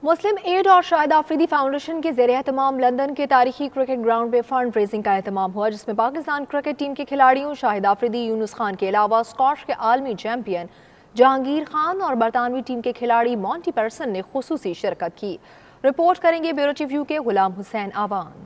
مسلم add اور شاہد Afridi foundation کے زیر اہتمام لندن کے تاریخی کرکٹ گراؤنڈ میں فنڈ ریزنگ کا اہتمام ہوا، جس میں پاکستان کرکٹ ٹیم کے کھلاڑیوں شاہد آفریدی، یونس خان کے علاوہ اسکاش کے عالمی چیمپئن جہانگیر خان اور برطانوی ٹیم کے کھلاڑی مونٹی پیرسن نے خصوصی شرکت کی۔ رپورٹ کریں گے بیورو چیف یو کے غلام حسین آوان۔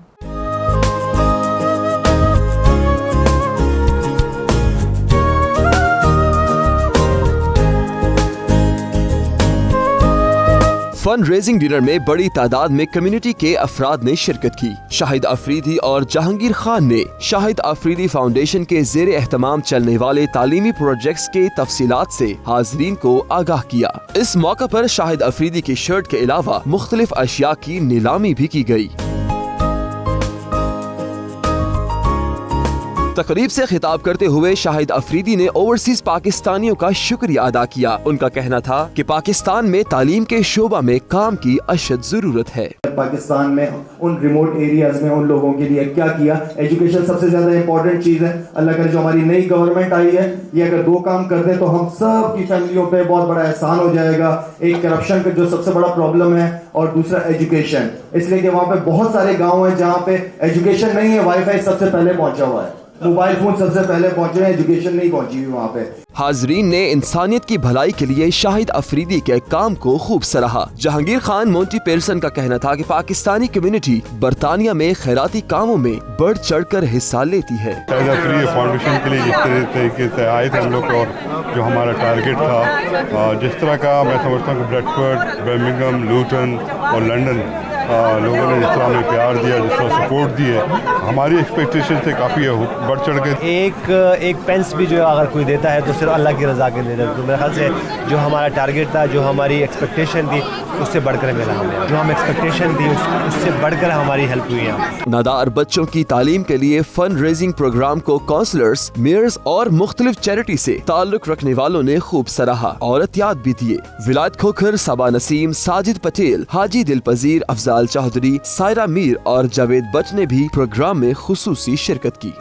فنڈ ریزنگ ڈنر میں بڑی تعداد میں کمیونٹی کے افراد نے شرکت کی۔ شاہد آفریدی اور جہانگیر خان نے شاہد آفریدی فاؤنڈیشن کے زیر اہتمام چلنے والے تعلیمی پروجیکٹس کے تفصیلات سے حاضرین کو آگاہ کیا۔ اس موقع پر شاہد آفریدی کی شرٹ کے علاوہ مختلف اشیاء کی نیلامی بھی کی گئی۔ تقریب سے خطاب کرتے ہوئے شاہد آفریدی نے اوورسیز پاکستانیوں کا شکریہ ادا کیا۔ ان کا کہنا تھا کہ پاکستان میں تعلیم کے شعبہ میں کام کی اشد ضرورت ہے۔ پاکستان میں ان ریموٹ ایریاز میں ان لوگوں کے لیے کیا کیا، ایجوکیشن سب سے زیادہ امپورٹنٹ چیز ہے۔ اللہ کرے جو ہماری نئی گورنمنٹ آئی ہے، یہ اگر دو کام کر دے تو ہم سب کی فیملیوں پہ بہت بڑا احسان ہو جائے گا۔ ایک کرپشن کا جو سب سے بڑا پرابلم ہے، اور دوسرا ایجوکیشن، اس لیے کہ وہاں پہ بہت سارے گاؤں ہیں جہاں پہ ایجوکیشن نہیں ہے، وائی فائی سب سے پہلے پہنچا ہوا ہے، موبائل فون سب سے پہلے پہنچے ہیں، ایجوکیشن نہیں پہنچی ہوئی وہاں پہ۔ حاضرین نے انسانیت کی بھلائی کے لیے شاہد آفریدی کے کام کو خوب سراہا۔ جہانگیر خان مونٹی پیرسن کا کہنا تھا کہ پاکستانی کمیونٹی برطانیہ میں خیراتی کاموں میں بڑھ چڑھ کر حصہ لیتی ہے۔ شاہد آفریدی فاؤنڈیشن کے لیے جس طریقے سے آئے تھے ہم لوگ، اور جو ہمارا ٹارگیٹ تھا، جس طرح کا میں سمجھتا ہوں کہ بریڈ فورڈ، برمنگھم، لوٹن اور لنڈن لوگوں نے جس طرح ہمیں پیار دیا، جس طرح سپورٹ دی ہے، ہماری ایکسپیکٹیشن سے کافی بڑھ چڑھ کے ایک پینس بھی جو اگر کوئی دیتا ہے تو صرف اللہ کی رضا کے لیے دیتا ہے۔ تو میرے خیال سے جو ہمارا ٹارگیٹ تھا، جو ہماری ایکسپیکٹیشن تھی، اس سے بڑھ کر ملا ہمیں۔ جو ہم ایکسپیکٹیشن تھی اس سے بڑھ کر ہماری ہیلپ ہوئی ہے۔ نادار بچوں کی تعلیم کے لیے فنڈ ریزنگ پروگرام کو کونسلرز، میئرز اور مختلف چیریٹی سے تعلق رکھنے والوں نے خوب سراہا اور عطیات بھی دیے۔ ولایت کھوکھر، صبا نسیم، ساجد پٹیل، حاجی دل پذیر، افضال چودھری، سائرہ میر اور جاوید بٹ نے بھی پروگرام میں خصوصی شرکت کی۔